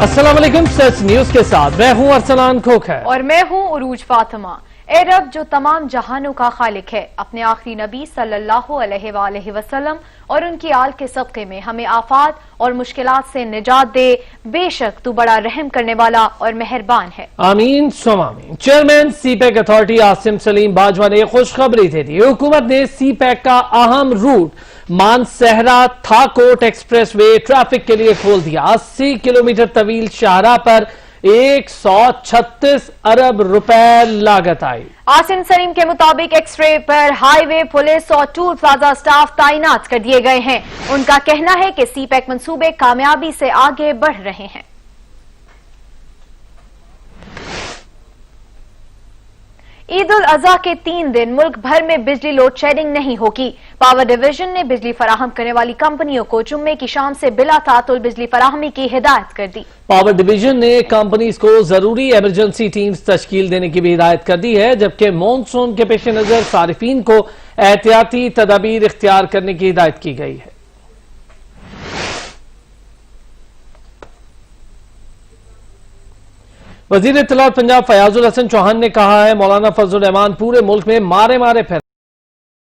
अस्सलाम वालेकुम, सच न्यूज के साथ मैं हूं अरसलान खोखर और मैं हूं उरूज फातिमा। ए रब जो तमाम जहानों का खालिक है, अपने आखिरी नबी सल्लल्लाहु अलैहि वसल्लम और उनकी आल के सदक़े में हमें आफात और मुश्किलात से निजात दे। बेशक तू बड़ा रहम करने वाला और मेहरबान है। आमीन सुम आमीन। Chairman C pack authority Asim Salim Bajwa ने खुशखबरी दे दी। हुकूमत ने सी पैक का अहम route Mansehra Thakot expressway traffic के लिए खोल दिया। 80 किलोमीटर तवील शाहराह पर 136 अरब रुपए लागत आई। आसिम सलीम के मुताबिक एक्सप्रेस पर हाईवे पुलिस और टूल प्लाजा स्टाफ तैनात कर दिए गए हैं। उनका कहना है कि सी पैक मंसूबे कामयाबी से आगे बढ़ रहे हैं। ईद उल अजहा के 3 दिन मुल्क भर में बिजली लोड शेडिंग नहीं होगी। पावर डिवीजन ने बिजली फराहम करने वाली कंपनियों को जुम्मे की शाम से बिला तातुल बिजली फराहमी की हिदायत कर दी। पावर डिवीजन ने कंपनीज को जरूरी इमरजेंसी टीम्स तश्कील देने की भी हिदायत कर दी है, जबकि मॉनसून के पेश नजर सारिफीन को एहतियाती तदाबीर इख्तियार करने की हिदायत की गई है। वजीर इत्तलात पंजाब फयाजुल हसन चौहान ने कहा है, मौलाना फजलुर रहमान पूरे मुल्क में मारे मारे फिर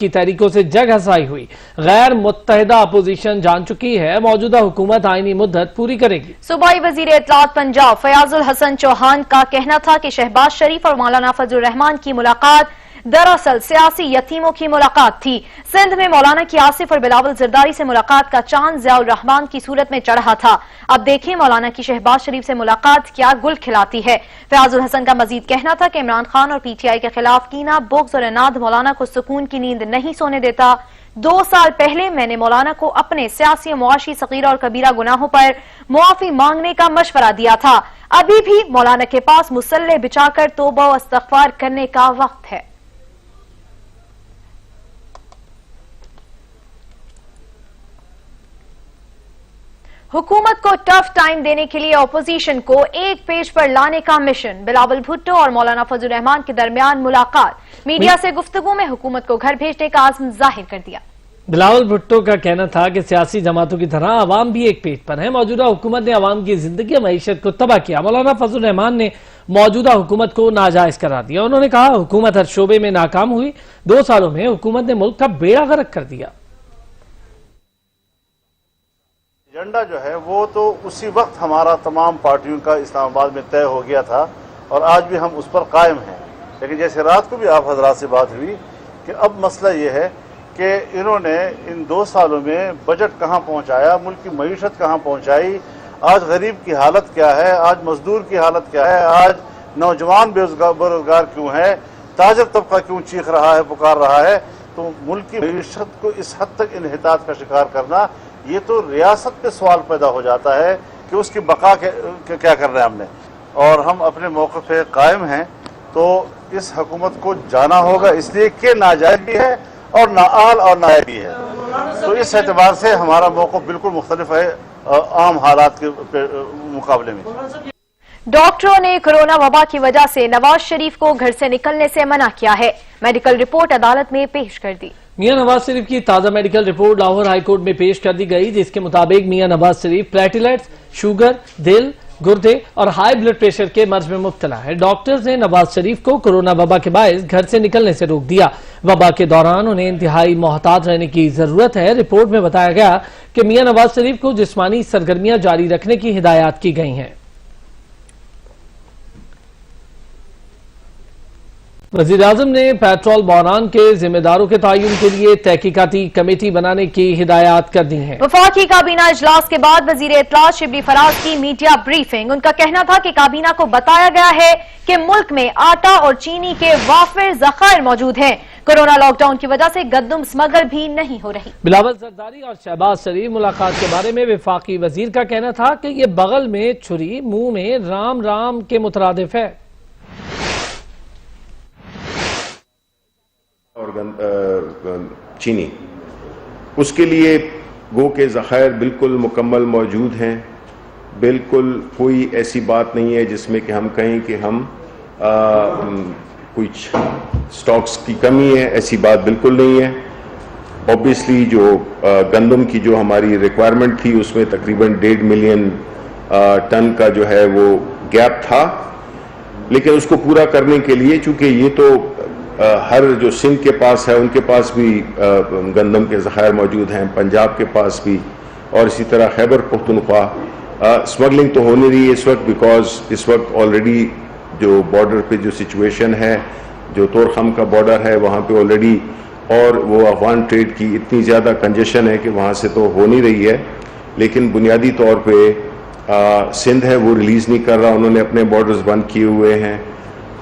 की तहरीकों से जग हसाई हुई गैर मुत्तहिदा अपोजिशन जान चुकी है। मौजूदा हुकूमत आईनी मुद्दत पूरी करेगी। सूबाई वजीर इत्तलात पंजाब फयाजुल हसन चौहान का कहना था कि शहबाज शरीफ और मौलाना फजलुर रहमान की मुलाकात दरअसल सियासी यतीमों की मुलाकात थी। सिंध में मौलाना की आसिफ और बिलावल जरदारी से मुलाकात का चांद ज़ियाउर रहमान की सूरत में चढ़ा था। अब देखिए मौलाना की शहबाज शरीफ से मुलाकात क्या गुल खिलाती है। फयाजुल हसन का मजीद कहना था कि इमरान खान और पीटीआई के खिलाफ कीना, बुग़्ज़ और इनाद मौलाना को सुकून की नींद नहीं सोने देता। 2 साल पहले मैंने मौलाना को अपने सियासी मुआशी सगीरा और कबीरा गुनाहों पर मुआफी मांगने का मशवरा दिया था। अभी भी मौलाना के पास मुसल्ले बिछाकर तौबा और इस्तग़फ़ार करने का वक्त है। हुकूमत को टफ टाइम देने के लिए अपोजिशन को एक पेज पर लाने का मिशन। बिलावल भुट्टो और मौलाना फजलुर रहमान के दरमियान मुलाकात, मीडिया से गुफ्तगू में हुकूमत को घर भेजने का आज़म जाहिर कर दिया। बिलावल भुट्टो का कहना था कि सियासी जमातों की तरह अवाम भी एक पेज पर है। मौजूदा हुकूमत ने अवाम की जिंदगी और मईशत को तबाह किया। मौलाना फजलुर रहमान ने मौजूदा हुकूमत को नाजायज करार दिया। उन्होंने कहा, हुकूमत हर शोबे में नाकाम हुई। 2 सालों में हुकूमत ने मुल्क का बेड़ा गर्क कर दिया। एजेंडा जो है वो तो उसी वक्त हमारा तमाम पार्टियों का इस्लामाबाद में तय हो गया था और आज भी हम उस पर कायम हैं। लेकिन जैसे रात को भी आप हजरात से बात हुई कि अब मसला ये है कि इन्होंने इन 2 सालों में बजट कहाँ पहुँचाया, मुल्क की मईशत कहाँ पहुँचाई, आज गरीब की हालत क्या है, आज मजदूर की हालत क्या है, आज नौजवान बेरोजगार क्यों है, ताजर तबका क्यों चीख रहा है, पुकार रहा है। तो मुल्क की मईशत को इस हद तक इन्हितात का शिकार करना, ये तो रियासत पे सवाल पैदा हो जाता है कि उसकी बका क्या करना है हमने, और हम अपने मौके पे कायम हैं। तो इस हुकूमत को जाना होगा, इसलिए कि नाजायज भी है और नाअहल और नायाब भी है। तो इस एतबार से हमारा मौक़िफ़ बिल्कुल मुख्तलिफ है आम हालात के मुकाबले में। डॉक्टरों ने कोरोना वबा की वजह से नवाज शरीफ को घर से निकलने से मना किया है। मेडिकल रिपोर्ट अदालत में पेश कर दी। मियां नवाज शरीफ की ताजा medical report Lahore high court में पेश कर दी गई, जिसके मुताबिक मियां नवाज शरीफ प्लेटलेट्स, शुगर, दिल, गुर्दे और हाई ब्लड प्रेशर के मर्ज में मुब्तला है। डॉक्टर्स ने नवाज शरीफ को कोरोना वबा के बायस घर से निकलने से रोक दिया। वबा के दौरान उन्हें इंतहाई मोहतात रहने की जरूरत है। रिपोर्ट में बताया गया कि मियां नवाज शरीफ को जिस्मानी सरगर्मियां जारी रखने की हिदायत की गई हैं। वज़ीर आज़म ने पेट्रोल बहरान के जिम्मेदारों के तयन के लिए तहकीकाती कमेटी बनाने की हिदायत कर दी है। वफाकी काबीना इजलास के बाद वज़ीर इत्तलात शिबली फराज की मीडिया ब्रीफिंग। उनका कहना था कि काबीना को बताया गया है कि मुल्क में आटा और चीनी के वाफिर ज़खायर मौजूद हैं। कोरोना लॉकडाउन की वजह से गंदम स्मगल भी नहीं हो रही। बिलावल जरदारी और शहबाज शरीफ मुलाकात के बारे में वफाकी वजीर का कहना था कि ये बगल में छुरी मुंह में राम राम के मुतरादिफ है। और चीनी, उसके लिए गो के ज़खायर बिल्कुल मुकम्मल मौजूद हैं। बिल्कुल कोई ऐसी बात नहीं है जिसमें कि हम कहें कि हम कुछ स्टॉक्स की कमी है, ऐसी बात बिल्कुल नहीं है। ऑब्वियसली जो गंदम की जो हमारी रिक्वायरमेंट थी उसमें तकरीबन 1.5 मिलियन टन का जो है वो गैप था, लेकिन उसको पूरा करने के लिए चूंकि ये तो हर जो सिंध के पास है उनके पास भी गंदम के ज़खायर मौजूद हैं, पंजाब के पास भी, और इसी तरह खैबर पख्तूनख्वा स्मगलिंग तो हो नहीं रही है इस वक्त, बिकॉज इस वक्त ऑलरेडी जो बॉर्डर पे जो सिचुएशन है, जो तोरखम का बॉर्डर है वहाँ पे ऑलरेडी, और वो अफगान ट्रेड की इतनी ज़्यादा कंजेशन है कि वहाँ से तो हो नहीं रही है, लेकिन बुनियादी तौर पे सिंध है वो रिलीज़ नहीं कर रहा, उन्होंने अपने बॉर्डर्स बंद किए हुए हैं,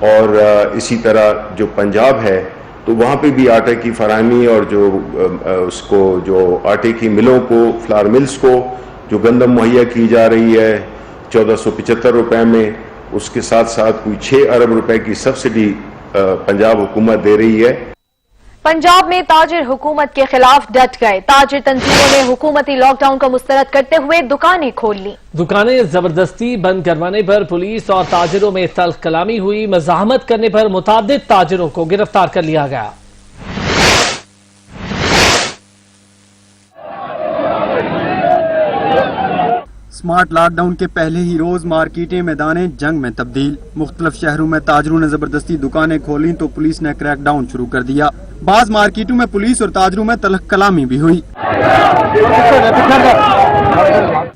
और इसी तरह जो पंजाब है तो वहाँ पे भी आटे की फराहमी और जो उसको जो आटे की मिलों को, फ्लावर मिल्स को जो गंदम मुहैया की जा रही है 1475 रुपए में, उसके साथ साथ कोई 6 अरब रुपए की सब्सिडी पंजाब हुकूमत दे रही है। पंजाब में ताजिर हुकूमत के खिलाफ डट गए। ताजिर तंजीमों ने हुकूमती लॉकडाउन को मुस्तरद करते हुए दुकानें खोल ली। दुकानें जबरदस्ती बंद करवाने पर पुलिस और ताजिरों में तल्ख कलामी हुई। मज़ाहमत करने पर मुतादिद ताजिरों को गिरफ्तार कर लिया गया। स्मार्ट लॉकडाउन के पहले ही रोज मार्केटें मैदाने जंग में तब्दील। मुख्तलिफ शहरों में ताजरों ने जबरदस्ती दुकानें खोली तो पुलिस ने क्रैकडाउन शुरू कर दिया। बाज मार्केटों में पुलिस और ताजरों में तल्ख कलामी भी हुई।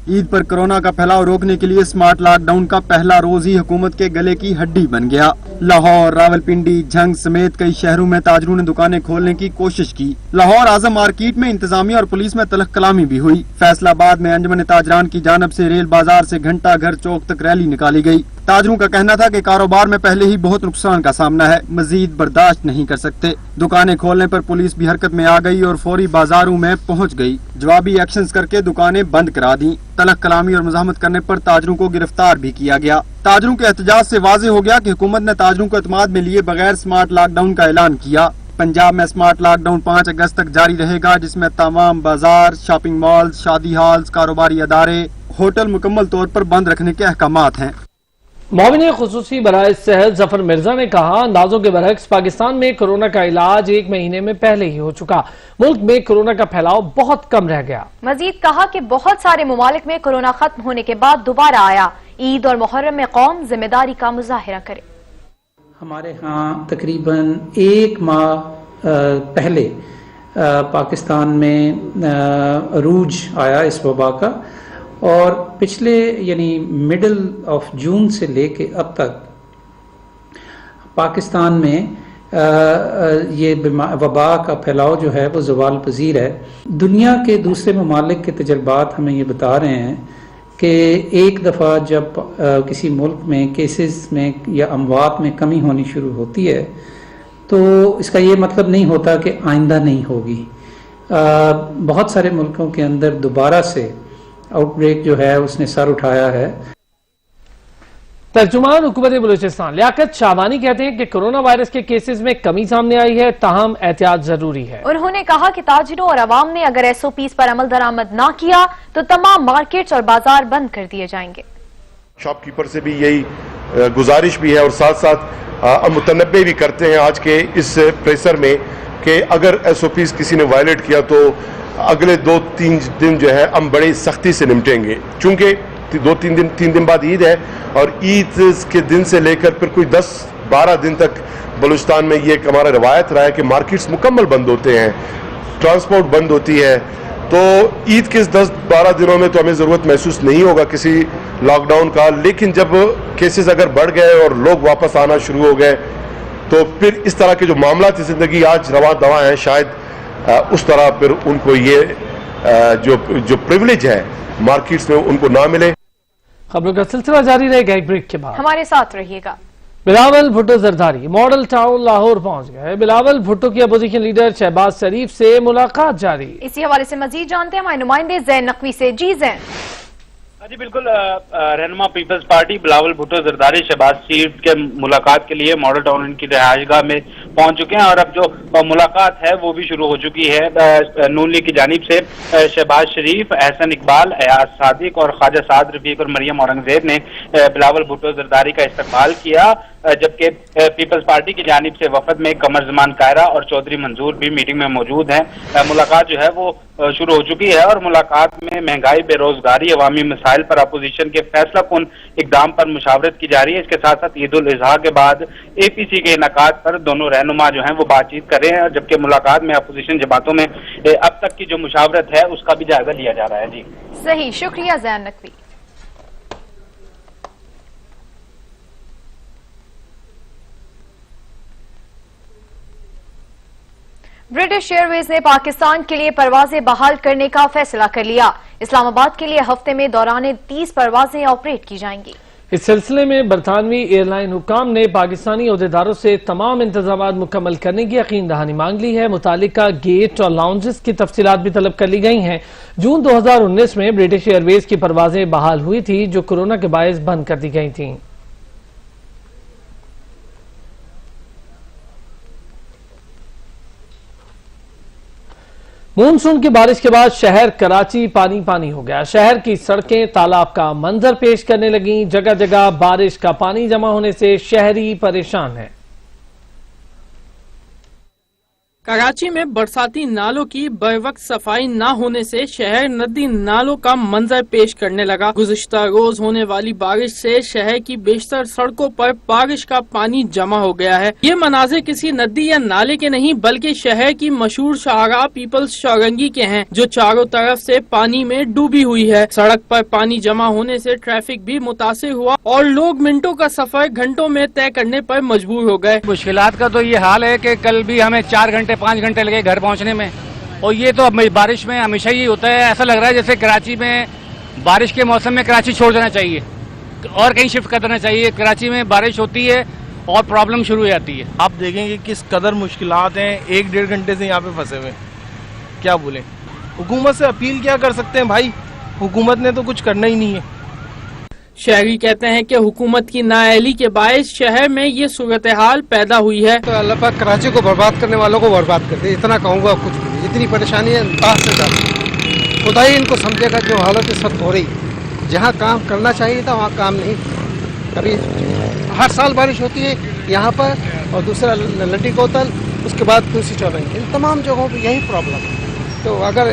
ईद पर कोरोना का फैलाव रोकने के लिए स्मार्ट लॉकडाउन का पहला रोज ही हुकूमत के गले की हड्डी बन गया। लाहौर, रावलपिंडी, झंग समेत कई शहरों में ताजरों ने दुकानें खोलने की कोशिश की। लाहौर आजम मार्केट में इंतजामिया और पुलिस में तल्ख कलामी भी हुई। फैसलाबाद में अंजुमन ताजरान की जानब से रेल बाजार से घंटा घर चौक तक रैली निकाली गई। ताजरों का कहना था कि कारोबार में पहले ही बहुत नुकसान का सामना है, मजीद बर्दाश्त नहीं कर सकते। दुकानें खोलने पर पुलिस भी हरकत में आ गई और फौरी बाजारों में पहुंच गई। जवाबी एक्शन करके दुकानें बंद करा दी। तलख कलामी और मज़ाहमत करने पर ताजरों को गिरफ्तार भी किया गया। ताजरों के एहतजाज से वाज़ेह हो गया कि हुकूमत ने ताजरों को एतमाद में लिए बगैर स्मार्ट लॉकडाउन का ऐलान किया। पंजाब में स्मार्ट लॉकडाउन 5 अगस्त तक जारी रहेगा, जिसमें तमाम बाजार, शॉपिंग मॉल्स, शादी हॉल्स, कारोबारी अदारे, होटल मुकम्मल तौर पर बंद रखने के अहकामात हैं। मोमिन खुसूसी बराए सेहत जफर मिर्जा ने कहा, अंदाजों के बरक्स पाकिस्तान में कोरोना का इलाज 1 महीने में पहले ही हो चुका। मुल्क में कोरोना का फैलाव बहुत कम रह गया। मजीद कहा कि बहुत सारे ममालिक में कोरोना खत्म होने के बाद दोबारा आया। ईद और मुहर्रम में कौम जिम्मेदारी का मुजाहिरा करे। हमारे यहाँ तकरीबन 1 माह पहले पाकिस्तान में अरूज आया इस वबा का, और पिछले यानी मिडल ऑफ जून से लेके अब तक पाकिस्तान में ये वबा का फैलाव जो है वो ज़वाल पजीर है। दुनिया के दूसरे ममालिक के तजर्बात हमें ये बता रहे हैं कि एक दफ़ा जब किसी मुल्क में केसेस में या अमवात में कमी होनी शुरू होती है तो इसका ये मतलब नहीं होता कि आइंदा नहीं होगी। बहुत सारे मुल्कों के अंदर दोबारा से आउटब्रेक जो है उसने सर उठाया है। तर्जुमान हुकूमत बलूचिस्तान लियाकत शाहबानी कहते हैं कि कोरोना वायरस के केसेस में कमी सामने आई है, ताहम एहतियात जरूरी है। उन्होंने कहा कि ताजिरों और अवाम ने अगर SOPs पर अमल दरामद ना किया तो तमाम मार्केट्स और बाजार बंद कर दिए जाएंगे। शॉपकीपर से भी यही गुजारिश भी है और साथ साथ मुतनब्बे भी करते हैं आज के इस प्रेशर में कि अगर SOPs किसी ने वायलेट किया तो अगले 2-3 दिन जो है हम बड़ी सख्ती से निपटेंगे। चूंकि 3 दिन बाद ईद है और ईद के दिन से लेकर फिर कोई 10-12 दिन तक बलूचिस्तान में ये हमारा रवायत रहा है कि मार्केट्स मुकम्मल बंद होते हैं, ट्रांसपोर्ट बंद होती है। तो ईद के 10-12 दिनों में तो हमें ज़रूरत महसूस नहीं होगा किसी लॉकडाउन का, लेकिन जब केसेस अगर बढ़ गए और लोग वापस आना शुरू हो गए तो फिर इस तरह के जो मामला थी ज़िंदगी आज रवा दवा हैं, शायद उस तरह फिर उनको ये जो प्रिविलेज है मार्केट्स में उनको ना मिले। खबरों का सिलसिला जारी रहेगा, एक ब्रेक के बाद हमारे साथ रहिएगा। बिलावल भुट्टो जरदारी मॉडल टाउन लाहौर पहुंच गए। बिलावल भुट्टो की अपोजिशन लीडर शहबाज शरीफ से मुलाकात जारी। इसी हवाले से मजीद जानते हैं हमारे नुमाइंदे जैन नकवी से। जी जैन। जी बिल्कुल, रहनुमा पीपल्स पार्टी बिलावल भुट्टो जरदारी शहबाज शरीफ के मुलाकात के लिए मॉडल टाउन इनकी रिहायशगाह में पहुंच चुके हैं और अब जो मुलाकात है वो भी शुरू हो चुकी है। नून लीग की जानिब से शहबाज शरीफ, एहसन इकबाल, एयाज सादिक और ख्वाजा साद रफीक और मरियम औरंगजेब ने बिलावल भुट्टो जरदारी का इस्तकबाल किया। जबकि पीपल्स पार्टी की जानिब से वफद में कमर जमान कायरा और चौधरी मंजूर भी मीटिंग में मौजूद हैं। मुलाकात जो है वो शुरू हो चुकी है और मुलाकात में महंगाई, बेरोजगारी, अवामी मसाइल पर अपोजिशन के फैसला कुन इकदाम पर मुशावरत की जा रही है। इसके साथ साथ ईद उल अजहा के बाद APC के इनाकात पर दोनों रहनुमा जो हैं वो बातचीत कर रहे हैं, जबकि मुलाकात में अपोजिशन जमातों में अब तक की जो मुशावरत है उसका भी जायजा लिया जा रहा है। जी सही, शुक्रिया ज़ैन नकवी। ब्रिटिश एयरवेज ने पाकिस्तान के लिए परवाजें बहाल करने का फैसला कर लिया। इस्लामाबाद के लिए हफ्ते में दौरान 30 परवाजें ऑपरेट की जाएंगी। इस सिलसिले में बरतानवी एयरलाइन हुकाम ने पाकिस्तानी अहदेदारों से तमाम इंतजाम मुकम्मल करने की यकीन दहानी मांग ली है। मुतालिका गेट और लाउंजेस की तफसीलात भी तलब कर ली गई हैं। जून 2019 में ब्रिटिश एयरवेज की परवाजें बहाल हुई थी, जो कोरोना के बायस बंद कर दी गई थीं। मानसून की बारिश के बाद शहर कराची पानी पानी हो गया। शहर की सड़कें तालाब का मंजर पेश करने लगीं। जगह जगह बारिश का पानी जमा होने से शहरी परेशान हैं। कराची में बरसाती नालों की बरवक्त सफाई न होने से शहर नदी नालों का मंजर पेश करने लगा। गुज़िश्ता रोज होने वाली बारिश से शहर की बेशतर सड़कों पर बारिश का पानी जमा हो गया है। ये मनाजिर किसी नदी या नाले के नहीं बल्कि शहर की मशहूर शाहराह पीपल्स चौरंगी के हैं, जो चारों तरफ से पानी में डूबी हुई है। सड़क पर पानी जमा होने से ट्रैफिक भी मुतासिर हुआ और लोग मिनटों का सफर घंटों में तय करने पर मजबूर हो गए। मुश्किलात का तो ये हाल है कि कल भी हमें 5 घंटे लगे घर पहुंचने में, और ये तो बारिश में हमेशा ही होता है। ऐसा लग रहा है जैसे कराची में बारिश के मौसम में कराची छोड़ देना चाहिए और कहीं शिफ्ट कर देना चाहिए। कराची में बारिश होती है और प्रॉब्लम शुरू हो जाती है। आप देखेंगे किस कदर मुश्किलात हैं, 1-1.5 घंटे से यहाँ पे फंसे हुए। क्या बोले, हुकूमत से अपील क्या कर सकते हैं भाई, हुकूमत ने तो कुछ करना ही नहीं है। शहरी कहते हैं कि हुकूमत की नाअहली के बायस शहर में ये सूरत हाल पैदा हुई है। तो अल्लाह पाक कराची को बर्बाद करने वालों को बर्बाद कर दे, इतना कहूँगा। कुछ भी इतनी परेशानी है से ज्यादा खुदा ही इनको समझेगा। जो हालत इस वक्त हो रही, जहाँ काम करना चाहिए था वहाँ काम नहीं। कभी हर साल बारिश होती है यहाँ पर, और दूसरा लड्डी कोतल, उसके बाद तुलसी चौरंगी, इन तमाम जगहों पर यही प्रॉब्लम है। तो अगर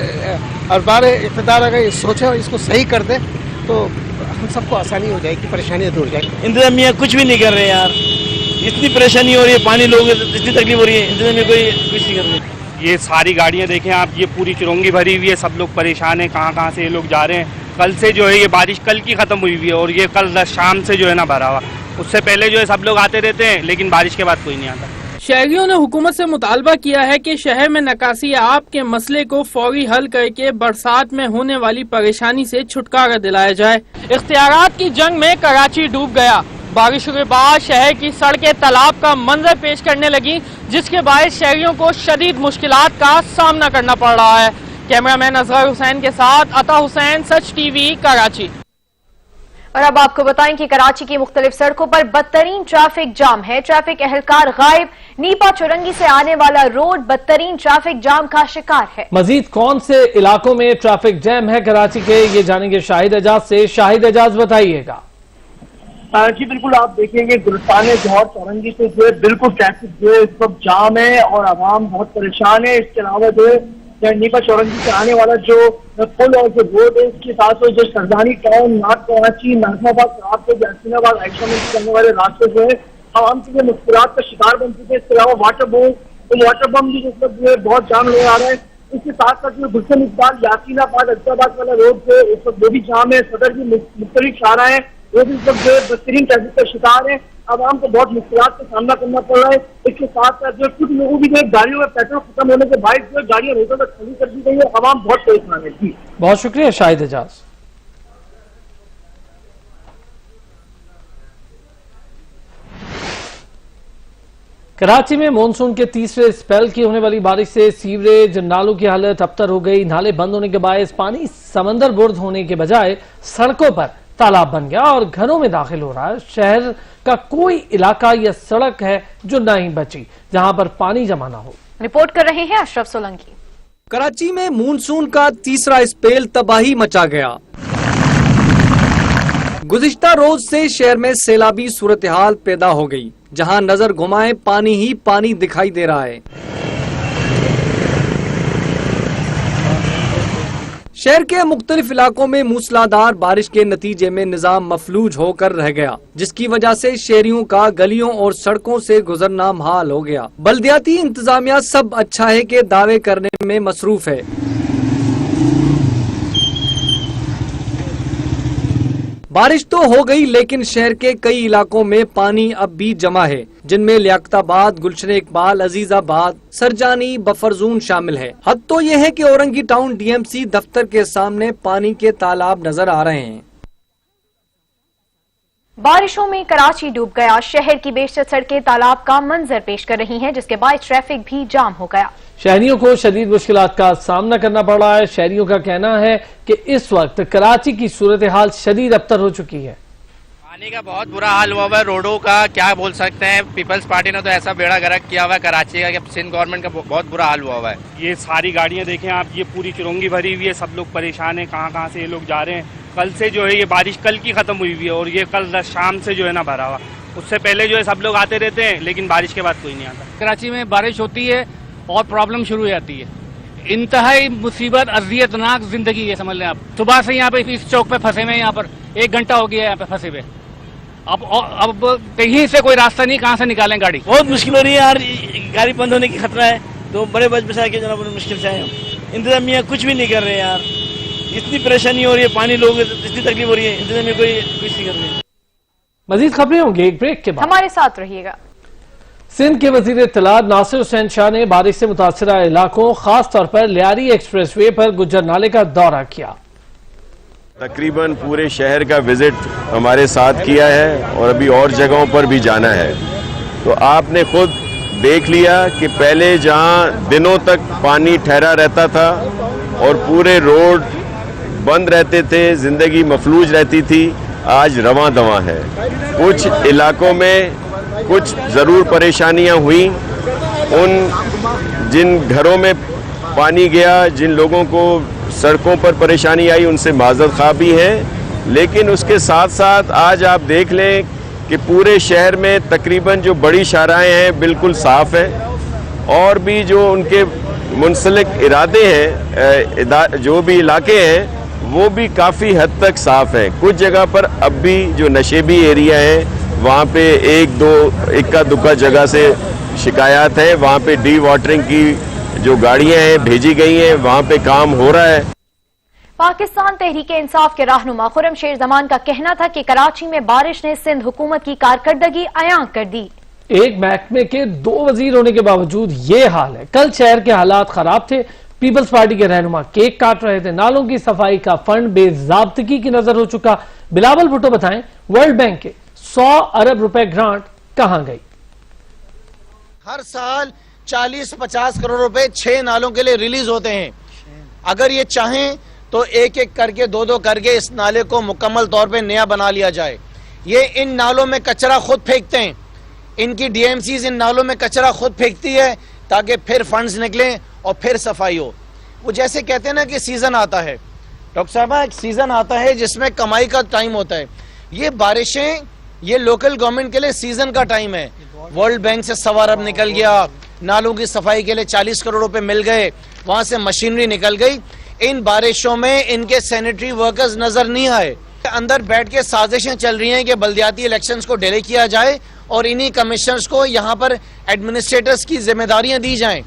अरबार इक़्तिदार अगर सोचे और इसको सही कर दे तो हम सबको आसानी हो जाएगी, परेशानियाँ दूर जाएगी। इंतजामिया कुछ भी नहीं कर रहे यार, इतनी परेशानी हो रही है, पानी लोगों को इतनी तकलीफ हो रही है, इंतजामिया कोई कुछ नहीं कर रही। ये सारी गाड़ियां देखें आप, ये पूरी चुरंगी भरी हुई है, सब लोग परेशान हैं। कहाँ से ये लोग जा रहे हैं। कल से जो है ये बारिश कल की खत्म हुई हुई है और ये कल शाम से जो है ना भरा हुआ। उससे पहले जो है सब लोग आते रहते हैं, लेकिन बारिश के बाद कोई नहीं आता। शहरियों ने हुकूमत से मुतालबा किया है कि शहर में नकासी आब के मसले को फौरी हल करके बरसात में होने वाली परेशानी से छुटकारा दिलाया जाए। इख्तियारात की जंग में कराची डूब गया। बारिश के बाद शहर की सड़कें तालाब का मंजर पेश करने लगी, जिसके बायस शहरियों को शदीद मुश्किलात का सामना करना पड़ रहा है। कैमरामैन असगर हुसैन के साथ अता हुसैन, सच टीवी, कराची। और अब आपको बताएं कि कराची की मुख्तलिफ सड़कों पर बदतरीन ट्रैफिक जाम है। ट्रैफिक एहलकार गायब। नीपा चुरंगी से आने वाला रोड बदतरीन ट्रैफिक जाम का शिकार है। मजीद कौन से इलाकों में ट्रैफिक जैम है कराची के, ये जानेंगे शाहिद एजाज से। शाहिद एजाज, बताइएगा। जी बिल्कुल, आप देखेंगे गुलस्तान जौहर चौरंगी से जो है बिल्कुल ट्रैफिक जो है इस वक्त जाम है और आवाम बहुत परेशान है। इसके अलावा जो है नीपा चौरंगी से आने वाला जो पुल और जो रोड है, इसके साथ जो सरदानी टाउन, नॉर्थ कराची, नाजमाबाद, कराची, यासीनाबाद, आयशा में करने वाले रास्ते जो है आवाम के लिए मुश्किलात का शिकार बन चुके हैं। इसके अलावा वाटर बम भी जो है बहुत जाम ले आ रहा है। इसके साथ साथ जो गुलशन इकबाल यासीनाबाद अब्दाबाद वाला रोड जो है इस वक्त वो भी जाम है। सदर की मुख्तलिफ शाहराह है, वो भी इस वक्त जो है बदतरीन ट्रैफिक का शिकार है। आवाम को बहुत मुश्किलात का सामना करना पड़ रहा है। इसके साथ साथ जो कुछ लोगों की जो गाड़ियों में पेट्रोल खत्म होने के बाद जो गाड़ियां रोडों पर खड़ी कर दी गई है। आवाम बहुत परेशान है। जी बहुत शुक्रिया शाहिद एजाज। कराची में मानसून के तीसरे स्पेल की होने वाली बारिश से सीवरेज नालों की हालत अबतर हो गई। नाले बंद होने के बायस पानी समंदर बुर्द होने के बजाय सड़कों पर तालाब बन गया और घरों में दाखिल हो रहा है। शहर का कोई इलाका या सड़क है जो नहीं बची जहां पर पानी जमा ना हो। रिपोर्ट कर रहे हैं अशरफ सोलंकी। कराची में मानसून का तीसरा स्पेल तबाही मचा गया। गुज़िश्ता रोज से शहर में सैलाबी सूरत-ए-हाल पैदा हो गई, जहां नजर घुमाए पानी ही पानी दिखाई दे रहा है। शहर के मुख्तलिफ इलाकों में मूसलाधार बारिश के नतीजे में निजाम मफलूज होकर रह गया, जिसकी वजह से शहरियों का गलियों और सड़कों से गुजरना मुहाल हो गया। बल्दियाती इंतजामिया सब अच्छा है के दावे करने में मसरूफ है। बारिश तो हो गई, लेकिन शहर के कई इलाकों में पानी अब भी जमा है, जिनमें लियाकताबाद, गुलशन इकबाल, अजीजाबाद, सरजानी, बफरजून शामिल है। हद तो यह है कि औरंगी टाउन डीएमसी दफ्तर के सामने पानी के तालाब नजर आ रहे हैं। बारिशों में कराची डूब गया। शहर की बेशतर सड़कें तालाब का मंजर पेश कर रही हैं, जिसके बाद ट्रैफिक भी जाम हो गया। शहरियों को शदीद मुश्किलात का सामना करना पड़ रहा है। शहरियों का कहना है कि इस वक्त कराची की सूरत हाल शदीद अबतर हो चुकी है। पानी का बहुत बुरा हाल हुआ है, रोडों का क्या बोल सकते हैं। पीपल्स पार्टी ने तो ऐसा बेड़ा गर्क किया हुआ है कराची का कि सिंध गवर्नमेंट का बहुत बुरा हाल हुआ है। ये सारी गाड़ियां देखें आप, ये पूरी चुरंगी भरी हुई है, सब लोग परेशान हैं। कहाँ से ये लोग जा रहे हैं। कल से जो है ये बारिश कल की खत्म हुई हुई है और ये कल शाम से जो है ना भरा हुआ। उससे पहले जो है सब लोग आते रहते हैं, लेकिन बारिश के बाद कोई नहीं आता। कराची में बारिश होती है और प्रॉब्लम शुरू हो जाती है। इंतहाई मुसीबत, अजियतनाक जिंदगी है, समझ लें आप। सुबह से यहाँ पे इस चौक पे फंसे हुए, यहाँ पर 1 घंटा हो गया यहाँ पे फंसे हुए। अब कहीं से कोई रास्ता नहीं, कहाँ से निकालें गाड़ी। बहुत मुश्किल हो रही है यार, गाड़ी बंद होने की खतरा है, तो बड़े बच बचा के जनाब मुश्किल से आए हम। इंतजामिया कुछ भी नहीं कर रहे यार, इतनी परेशानी हो रही है, पानी लोग इतनी तकलीफ हो रही है, इंतजामिया कोई कुछ नहीं कर रही। मजीद खबरें होंगी एक ब्रेक के बाद, हमारे साथ रहिएगा। सिंध के वजीर इत्तलात नासिर हुसैन शाह ने बारिश से मुतासरा इलाकों, खास तौर पर लियारी एक्सप्रेस वे पर गुज्जर नाले का दौरा किया। तकरीबन पूरे शहर का विजिट हमारे साथ किया है और अभी और जगहों पर भी जाना है। तो आपने खुद देख लिया कि पहले जहां दिनों तक पानी ठहरा रहता था और पूरे रोड बंद रहते थे, जिंदगी मफलूज रहती थी, आज रवां दवां है। कुछ इलाकों में कुछ ज़रूर परेशानियां हुई, उन जिन घरों में पानी गया, जिन लोगों को सड़कों पर परेशानी आई, उनसे माजरत खा भी है। लेकिन उसके साथ साथ आज आप देख लें कि पूरे शहर में तकरीबन जो बड़ी शाहराहें हैं बिल्कुल साफ़ हैं और भी जो उनके मुंसलिक इरादे हैं, जो भी इलाके हैं, वो भी काफ़ी हद तक साफ़ हैं। कुछ जगह पर अब भी जो नशेबी एरिया है, वहाँ पे एक दो इक्का दुक्का जगह से शिकायत है। वहाँ पे डी वाटरिंग की जो गाड़ियां हैं भेजी गई हैं, वहाँ पे काम हो रहा है। पाकिस्तान तहरीक इंसाफ के रहनुमा खुर्रम शेर जमान का कहना था कि कराची में बारिश ने सिंध हुकूमत की कारकर्दगी अयां कर दी। एक महकमे के 2 वजीर होने के बावजूद ये हाल है। कल शहर के हालात खराब थे, पीपल्स पार्टी के रहनुमा केक काट रहे थे, नालों की सफाई का फंड बेजाब्तगी की नजर हो चुका। बिलावल भुट्टो बताएं, वर्ल्ड बैंक के 100 अरब रुपए ग्रांट कहां गई? हर साल 40-50 करोड़ रुपए 6 नालों के लिए रिलीज होते हैं। अगर ये चाहें तो एक एक करके 2-2 करके इस नाले को मुकम्मल तौर पे नया बना लिया जाए। ये इन नालों में कचरा खुद फेंकते हैं, इनकी डीएमसीज इन नालों में कचरा खुद फेंकती है ताकि फिर फंड्स निकलें और फिर सफाई हो। वो जैसे कहते हैं ना कि सीजन आता है, डॉक्टर साहब एक सीजन आता है जिसमें कमाई का टाइम होता है। ये बारिशें, ये लोकल गवर्नमेंट के लिए सीजन का टाइम है। वर्ल्ड बैंक से 100 अरब निकल गया, नालों की सफाई के लिए 40 करोड़ रुपए मिल गए, वहां से मशीनरी निकल गई। इन बारिशों में इनके सैनिटरी वर्कर्स नजर नहीं आए। अंदर बैठ के साजिशें चल रही हैं कि बल्दियाती इलेक्शंस को डिले किया जाए और इन्हीं कमिश्नर्स को यहाँ पर एडमिनिस्ट्रेटर्स की जिम्मेदारियां दी जाएं।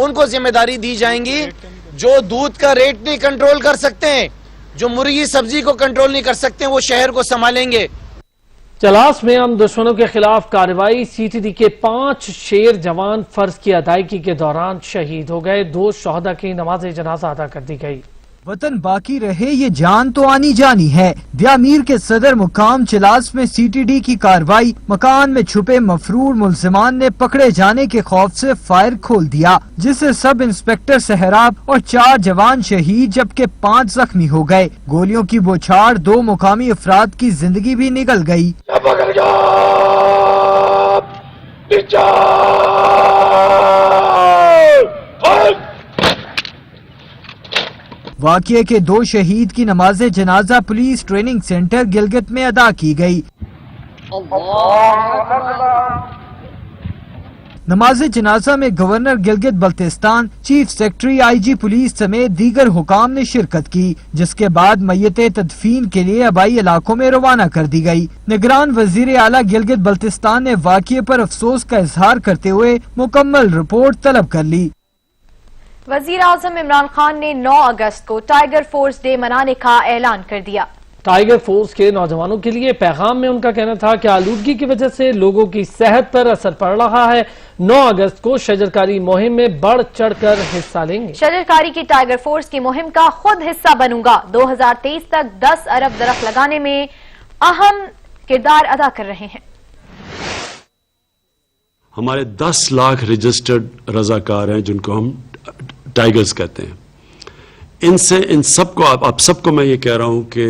उनको जिम्मेदारी दी जाएंगी जो दूध का रेट नहीं कंट्रोल कर सकते हैं, जो मुर्गी सब्जी को कंट्रोल नहीं कर सकते हैं, वो शहर को संभालेंगे। चलास में हम दुश्मनों के खिलाफ कार्रवाई, सीटीडी के 5 शेर जवान फर्ज की अदायगी के दौरान शहीद हो गए। 2 शहदा की नमाज जनाजा अदा कर दी गई। वतन बाकी रहे ये जान तो आनी जानी है। दियामीर के सदर मुकाम चिलास में सीटीडी की कार्रवाई, मकान में छुपे मफरूर मुल्जिमान ने पकड़े जाने के खौफ से फायर खोल दिया, जिससे सब इंस्पेक्टर सहराब और 4 जवान शहीद जबकि 5 जख्मी हो गए। गोलियों की बौछार 2 मुकामी अफराद की जिंदगी भी निकल गई। واقعے کے 2 شہید کی نماز جنازہ پولیس ٹریننگ سینٹر گلگت میں ادا کی گئی۔ نماز جنازہ میں governor Gilgit Baltistan, chief secretary I G police سمیت دیگر حکام نے شرکت کی، جس کے بعد میتیں تدفین کے لیے آبائی علاقوں میں روانہ کر دی گئی۔ نگران وزیر اعلیٰ گلگت بلتستان نے واقعے پر افسوس کا اظہار کرتے ہوئے مکمل رپورٹ طلب کر لی۔ وزیر اعظم عمران خان نے 9 اگست کو ٹائیگر فورس ڈے منانے کا اعلان کر دیا۔ ٹائیگر فورس کے نوجوانوں کے لیے پیغام میں ان کا کہنا تھا کہ آلودگی کی وجہ سے لوگوں کی صحت پر اثر پڑ رہا ہے۔ 9 اگست کو شجرکاری مہم میں بڑھ چڑھ کر حصہ لیں گے۔ شجرکاری کی ٹائیگر فورس کی مہم کا خود حصہ بنوں گا۔ 2023 تک 10 ارب درخت لگانے میں اہم کردار ادا کر رہے ہیں۔ ہمارے 10 لاکھ رجسٹرڈ رضاکار ہیں جن کو ہم ٹائیگرز کہتے ہیں۔ ان سب کو آپ سب کو میں یہ کہہ رہا ہوں کہ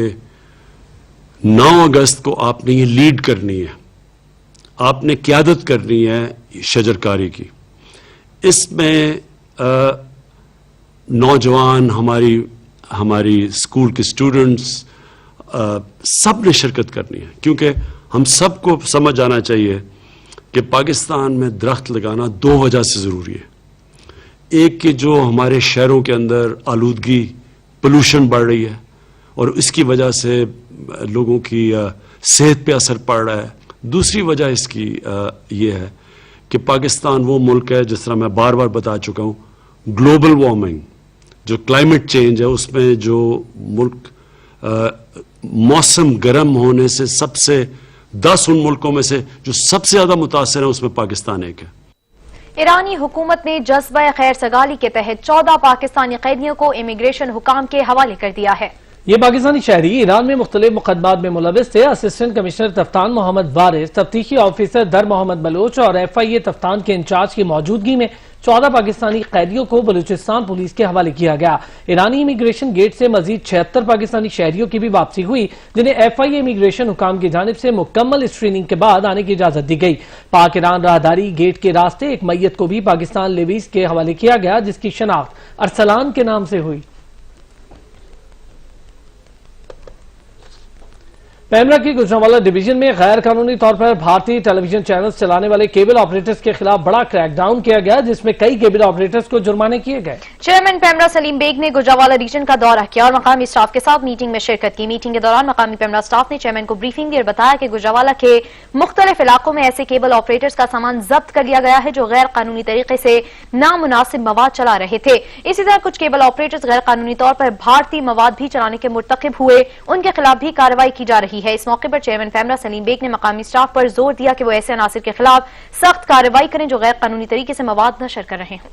9 اگست کو آپ نے یہ لیڈ کرنی ہے، آپ نے قیادت کرنی ہے شجرکاری کی۔ اس میں نوجوان، ہماری اسکول کے اسٹوڈنٹس سب نے شرکت کرنی ہے، کیونکہ ہم سب کو سمجھ آنا چاہیے کہ پاکستان میں درخت لگانا 2 وجہ سے ضروری ہے۔ ایک کہ جو ہمارے شہروں کے اندر آلودگی، پولوشن بڑھ رہی ہے اور اس کی وجہ سے لوگوں کی صحت پہ اثر پڑ رہا ہے۔ دوسری وجہ اس کی یہ ہے کہ پاکستان وہ ملک ہے، جس طرح میں بار بار بتا چکا ہوں، گلوبل وارمنگ جو کلائمیٹ چینج ہے اس میں جو ملک موسم گرم ہونے سے 10 ان ملکوں میں سے جو سب سے زیادہ متاثر ہیں اس میں پاکستان ایک ہے۔ ایرانی حکومت نے جذبہ خیر سگالی کے تحت 14 پاکستانی قیدیوں کو امیگریشن حکام کے حوالے کر دیا ہے۔ یہ پاکستانی شہری ایران میں مختلف مقدمات میں ملوث تھے۔ اسسٹنٹ کمشنر تفتان محمد وارث، تفتیشی آفیسر در محمد بلوچ اور FIA تفتان کے انچارج کی موجودگی میں 14 پاکستانی قیدیوں کو بلوچستان پولیس کے حوالے کیا گیا۔ ایرانی امیگریشن گیٹ سے مزید 76 پاکستانی شہریوں کی بھی واپسی ہوئی، جنہیں FIA امیگریشن حکام کی جانب سے مکمل اسکریننگ کے بعد آنے کی اجازت دی گئی۔ پاک ایران راہداری گیٹ کے راستے ایک میت کو بھی پاکستان لیویز کے حوالے کیا گیا، جس کی شناخت ارسلان کے نام سے ہوئی۔ پیمرا کی گجرانوالہ ڈویژن میں غیر قانونی طور پر بھارتی ٹیلی ویژن چینلز چلانے والے کیبل آپریٹرز کے خلاف بڑا کریک ڈاؤن کیا گیا، جس میں کئی کیبل آپریٹرز کو جرمانے کیے گئے۔ چیئرمین پیمرا سلیم بیگ نے گجرانوالہ ریجن کا دورہ کیا اور مقامی اسٹاف کے ساتھ میٹنگ میں شرکت کی۔ میٹنگ کے دوران مقامی پیمرا اسٹاف نے چیئرمین کو بریفنگ دی اور بتایا کہ گجرانوالہ کے مختلف علاقوں میں ایسے کیبل آپریٹرز کا سامان ضبط کر لیا گیا ہے جو غیر قانونی طریقے سے نامناسب مواد چلا رہے تھے۔ اسی طرح کچھ کیبل آپریٹرز غیر قانونی طور پر بھارتی مواد بھی چلانے کے مرتکب ہوئے، ان کے خلاف بھی کارروائی کی جا رہی ہے۔ اس موقع پر چیئرمین پیمرا سلیم بیگ نے مقامی سٹاف پر زور دیا کہ وہ ایسے عناصر کے خلاف سخت کارروائی کریں جو غیر قانونی طریقے سے مواد نشر کر رہے ہیں۔